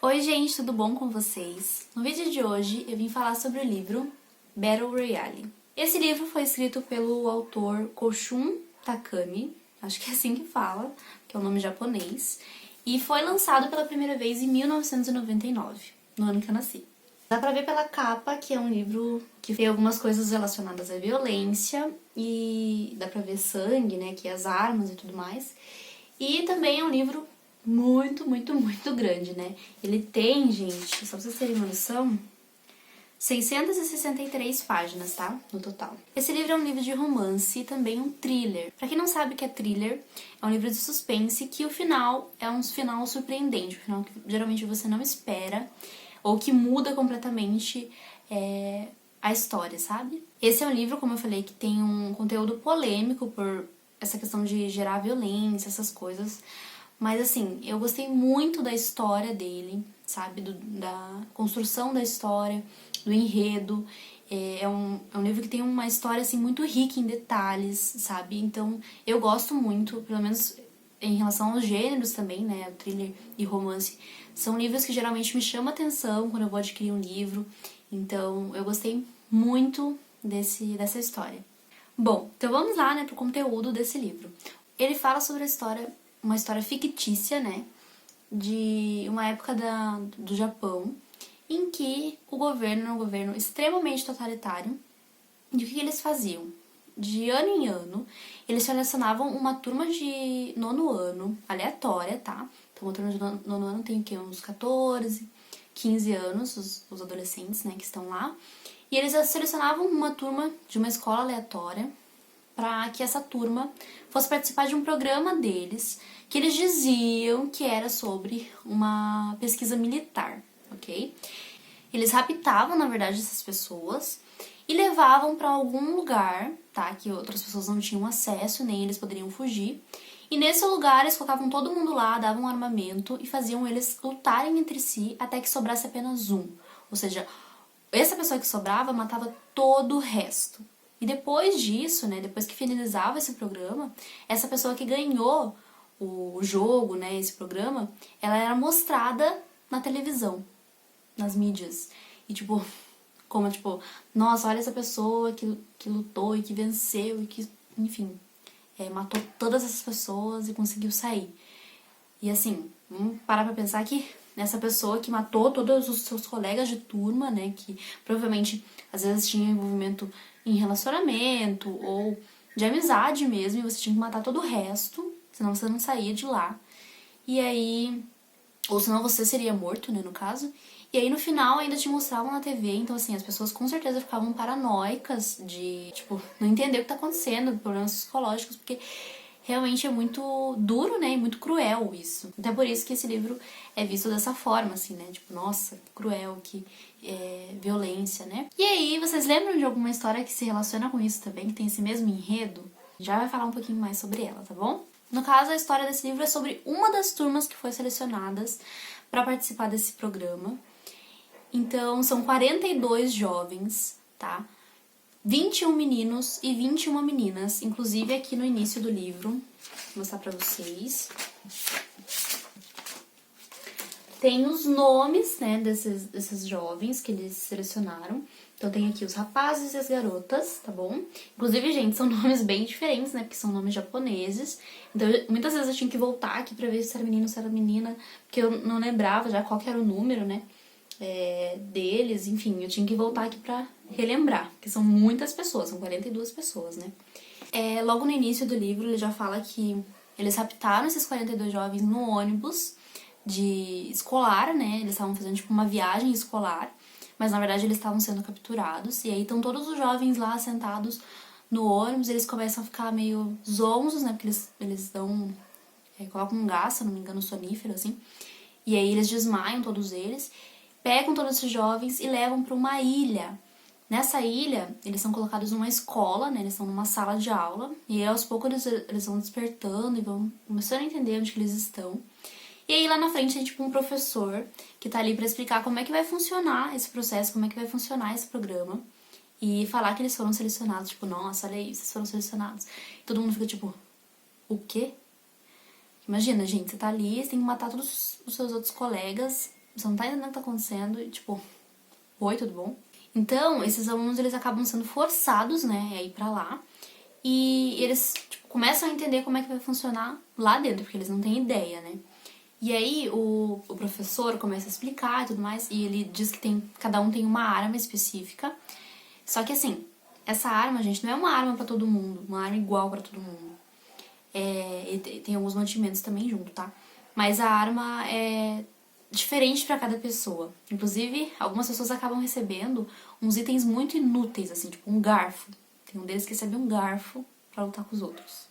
Oi gente, tudo bom com vocês? No vídeo de hoje eu vim falar sobre o livro Battle Royale. Esse livro foi escrito pelo autor Koshun Takami, acho que é assim que fala, que é o nome japonês, e foi lançado pela primeira vez em 1999, no ano que eu nasci. Dá pra ver pela capa que é um livro que tem algumas coisas relacionadas à violência e dá pra ver sangue, né, que é as armas e tudo mais. E também é um livro muito grande, né? Ele tem, gente, só pra vocês terem uma noção, 663 páginas, tá? No total. Esse livro é um livro de romance e também um thriller. Pra quem não sabe o que é thriller, é um livro de suspense que o final é um final surpreendente, um final que geralmente você não espera ou que muda completamente a história, sabe? Esse é um livro, como eu falei, que tem um conteúdo polêmico por essa questão de gerar violência, essas coisas. Mas assim, eu gostei muito da história dele, sabe? Da construção da história, do enredo. É um livro que tem uma história assim muito rica em detalhes, sabe? Então eu gosto muito, pelo menos em relação aos gêneros também, né? Thriller e romance. São livros que geralmente me chamam a atenção quando eu vou adquirir um livro. Então eu gostei muito dessa história. Bom, então vamos lá, né, pro conteúdo desse livro. Ele fala sobre a história, uma história fictícia, né, de uma época do Japão, em que o governo era um governo extremamente totalitário. E o que eles faziam? De ano em ano, eles selecionavam uma turma de nono ano, aleatória, tá? Então, uma turma de nono ano tem o quê? Uns 14, 15 anos, os adolescentes, né, que estão lá. E eles selecionavam uma turma de uma escola aleatória para que essa turma fosse participar de um programa deles, que eles diziam que era sobre uma pesquisa militar, ok? Eles raptavam, na verdade, essas pessoas e levavam para algum lugar, tá? Que outras pessoas não tinham acesso, nem eles poderiam fugir. E nesse lugar eles colocavam todo mundo lá, davam armamento e faziam eles lutarem entre si até que sobrasse apenas um. Ou seja, essa pessoa que sobrava matava todo o resto. E depois disso, né, depois que finalizava esse programa, essa pessoa que ganhou o jogo, né, esse programa, ela era mostrada na televisão, nas mídias. E tipo, nossa, olha essa pessoa que lutou e que venceu e que, enfim, matou todas essas pessoas e conseguiu sair. E assim, vamos parar pra pensar que essa pessoa que matou todos os seus colegas de turma, né, que provavelmente às vezes tinha envolvimento em relacionamento ou de amizade mesmo, e você tinha que matar todo o resto, senão você não saía de lá. E aí, ou senão você seria morto, né, no caso. E aí no final ainda te mostravam na TV, então assim, as pessoas com certeza ficavam paranoicas de, tipo, não entender o que tá acontecendo, problemas psicológicos, porque realmente é muito duro, né, e muito cruel isso. Até por isso que esse livro é visto dessa forma, assim, né, tipo, nossa, cruel, que violência, né. E aí, vocês lembram de alguma história que se relaciona com isso também, que tem esse mesmo enredo? Já vai falar um pouquinho mais sobre ela, tá bom? No caso, a história desse livro é sobre uma das turmas que foi selecionadas para participar desse programa. Então, são 42 jovens, tá? 21 meninos e 21 meninas, inclusive aqui no início do livro, vou mostrar pra vocês. Tem os nomes, né, desses jovens que eles selecionaram. Então tem aqui os rapazes e as garotas, tá bom? Inclusive, gente, são nomes bem diferentes, né, porque são nomes japoneses. Então, muitas vezes eu tinha que voltar aqui pra ver se era menino, se era menina, porque eu não lembrava já qual que era o número, né, deles. Enfim, eu tinha que voltar aqui pra relembrar, porque são muitas pessoas, são 42 pessoas, né. Logo no início do livro, ele já fala que eles raptaram esses 42 jovens no ônibus de escolar, né, eles estavam fazendo tipo uma viagem escolar, mas na verdade eles estavam sendo capturados, e aí estão todos os jovens lá sentados no ônibus, eles começam a ficar meio zonzos, né, porque eles dão, colocam um gás, se eu não me engano, sonífero, assim, e aí eles desmaiam todos eles, pegam todos esses jovens e levam para uma ilha. Nessa ilha, eles são colocados numa escola, né, eles estão numa sala de aula, e aí aos poucos eles vão despertando e vão começando a entender onde que eles estão. E aí lá na frente tem tipo um professor que tá ali pra explicar como é que vai funcionar esse processo, como é que vai funcionar esse programa. E falar que eles foram selecionados, tipo, nossa, olha aí, vocês foram selecionados. E todo mundo fica tipo, o quê? Imagina, gente, você tá ali, você tem que matar todos os seus outros colegas você não tá entendendo o que tá acontecendo, e tipo, oi, tudo bom? Então, esses alunos, eles acabam sendo forçados, né, a ir pra lá, e eles, tipo, começam a entender como é que vai funcionar lá dentro, porque eles não têm ideia, né. E aí, o professor começa a explicar e tudo mais, e ele diz que cada um tem uma arma específica, só que assim, essa arma, gente, não é uma arma pra todo mundo, uma arma igual pra todo mundo. E tem alguns mantimentos também junto, tá? Mas a arma é diferente pra cada pessoa. Inclusive, algumas pessoas acabam recebendo uns itens muito inúteis, assim, tipo um garfo. Tem um deles que recebe um garfo pra lutar com os outros.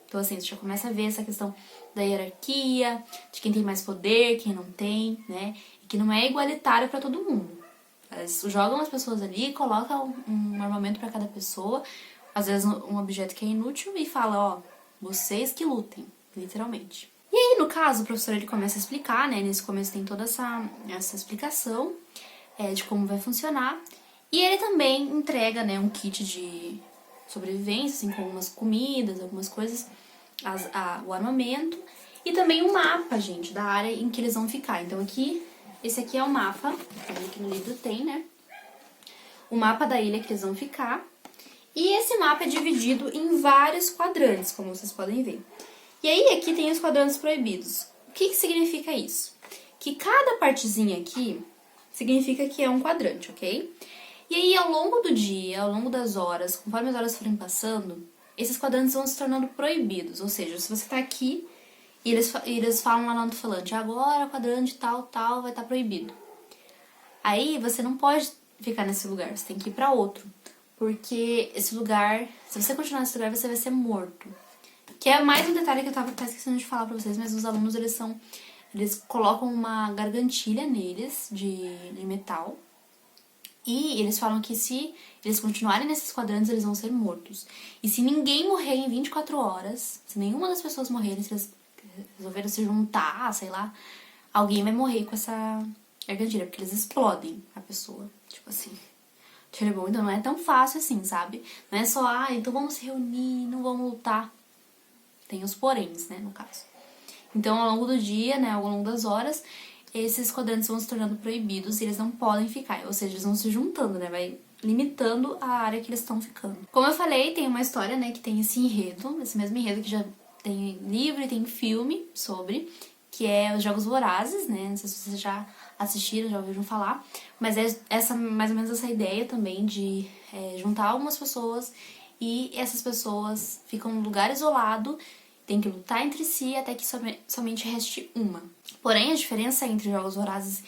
Então, assim, você já começa a ver essa questão da hierarquia, de quem tem mais poder, quem não tem, né? E que não é igualitário pra todo mundo. Eles jogam as pessoas ali, colocam um armamento pra cada pessoa, às vezes um objeto que é inútil, e fala, ó, vocês que lutem, literalmente. E aí, no caso, o professor ele começa a explicar, né? Nesse começo tem toda essa explicação de como vai funcionar. E ele também entrega, né, um kit de sobrevivência, assim, com algumas comidas, algumas coisas, o armamento. E também um mapa, gente, da área em que eles vão ficar. Então aqui, esse aqui é o mapa, aqui no livro tem, né? O mapa da ilha que eles vão ficar. E esse mapa é dividido em vários quadrantes, como vocês podem ver. E aí, aqui tem os quadrantes proibidos. O que significa isso? Que cada partezinha aqui significa que é um quadrante, ok? E aí, ao longo do dia, ao longo das horas, conforme as horas forem passando, esses quadrantes vão se tornando proibidos. Ou seja, se você tá aqui e eles falam lá no alto-falante, agora o quadrante tal, tal vai estar proibido. Aí, você não pode ficar nesse lugar, você tem que ir pra outro. Porque esse lugar, se você continuar nesse lugar, você vai ser morto. Que é mais um detalhe que eu tava esquecendo de falar pra vocês, mas os alunos, eles colocam uma gargantilha neles de metal. E eles falam que se eles continuarem nesses quadrantes, eles vão ser mortos. E se ninguém morrer em 24 horas, se nenhuma das pessoas morrerem, se eles resolverem se juntar, sei lá, alguém vai morrer com essa gargantilha, porque eles explodem a pessoa. Tipo assim. Então não é tão fácil assim, sabe? Não é só, então vamos se reunir, não vamos lutar. Tem os poréns, né, no caso. Então, ao longo do dia, né, ao longo das horas, esses quadrantes vão se tornando proibidos e eles não podem ficar. Ou seja, eles vão se juntando, né, vai limitando a área que eles estão ficando. Como eu falei, tem uma história, né, que tem esse enredo, esse mesmo enredo que já tem livro e tem filme sobre, que é os Jogos Vorazes, né, não sei se vocês já assistiram, já ouviram falar, mas é mais ou menos essa ideia também de juntar algumas pessoas e essas pessoas ficam num lugar isolado, tem que lutar entre si até que somente reste uma. Porém, a diferença entre Jogos Vorazes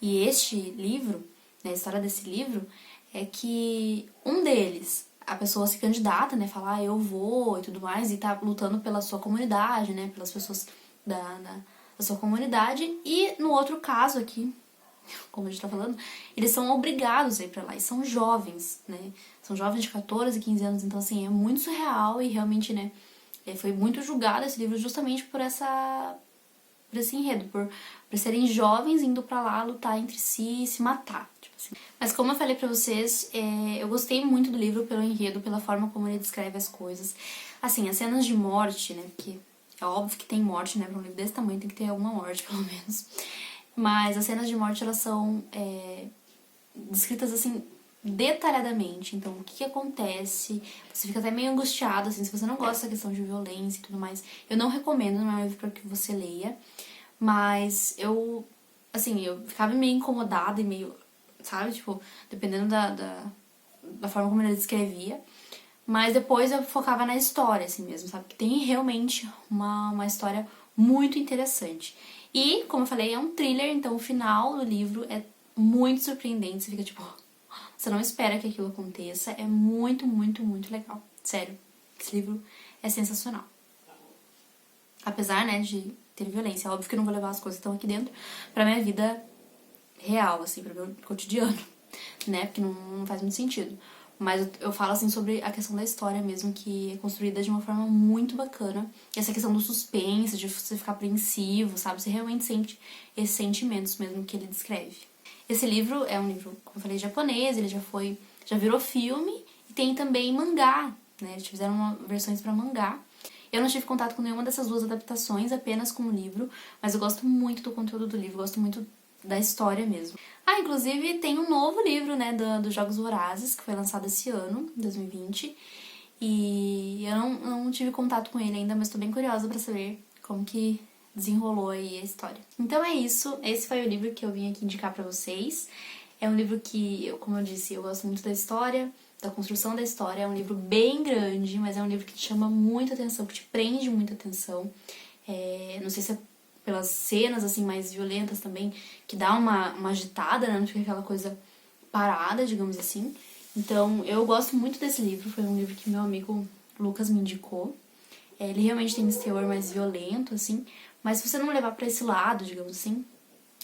e este livro, né, a história desse livro, é que um deles, a pessoa se candidata, né, fala, eu vou e tudo mais, e tá lutando pela sua comunidade, né, pelas pessoas da sua comunidade, e no outro caso aqui, como a gente tá falando, eles são obrigados a ir pra lá, e são jovens, né, são jovens de 14, 15 anos, então assim, é muito surreal e realmente, né, foi muito julgado esse livro justamente por esse enredo, por serem jovens indo pra lá lutar entre si e se matar, tipo assim. Mas como eu falei pra vocês, eu gostei muito do livro pelo enredo, pela forma como ele descreve as coisas. Assim, as cenas de morte, né, porque é óbvio que tem morte, né, pra um livro desse tamanho tem que ter alguma morte, pelo menos. Mas as cenas de morte, elas são descritas, assim, detalhadamente. Então, o que acontece, você fica até meio angustiado, assim, se você não gosta da questão de violência e tudo mais. Eu não recomendo, não é um livro para que você leia, mas eu ficava meio incomodada e meio, sabe, tipo, dependendo da forma como ele descrevia. Mas depois eu focava na história, assim mesmo, sabe, que tem realmente uma história muito interessante. E, como eu falei, é um thriller, então o final do livro é muito surpreendente, você fica tipo... Você não espera que aquilo aconteça. É muito, muito, muito legal. Sério. Esse livro é sensacional. Apesar, né, de ter violência. É óbvio que eu não vou levar as coisas que estão aqui dentro pra minha vida real, assim, pro meu cotidiano. Né? Porque não faz muito sentido. Mas eu falo, assim, sobre a questão da história mesmo, que é construída de uma forma muito bacana. E essa questão do suspense, de você ficar apreensivo, sabe? Você realmente sente esses sentimentos mesmo que ele descreve. Esse livro é um livro, como eu falei, japonês, ele já virou filme e tem também mangá, né? Eles fizeram versões para mangá. Eu não tive contato com nenhuma dessas duas adaptações, apenas com o livro, mas eu gosto muito do conteúdo do livro, gosto muito da história mesmo. Ah, inclusive tem um novo livro, né, dos Jogos Vorazes, que foi lançado esse ano, 2020. E eu não tive contato com ele ainda, mas tô bem curiosa pra saber como que desenrolou aí a história. Então é isso, esse foi o livro que eu vim aqui indicar pra vocês. É um livro que, como eu disse, eu gosto muito da história, da construção da história. É um livro bem grande, mas é um livro que te chama muita atenção, que te prende muita atenção. Não sei se é pelas cenas, assim, mais violentas também, que dá uma agitada, né? Não fica aquela coisa parada, digamos assim. Então, eu gosto muito desse livro. Foi um livro que meu amigo Lucas me indicou. Ele realmente tem esse teor mais violento, assim. Mas se você não levar pra esse lado, digamos assim,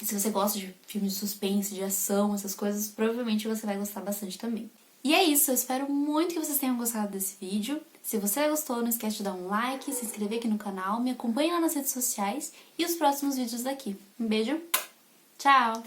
se você gosta de filmes de suspense, de ação, essas coisas, provavelmente você vai gostar bastante também. E é isso, eu espero muito que vocês tenham gostado desse vídeo. Se você gostou, não esquece de dar um like, se inscrever aqui no canal, me acompanhe lá nas redes sociais e os próximos vídeos daqui. Um beijo, tchau!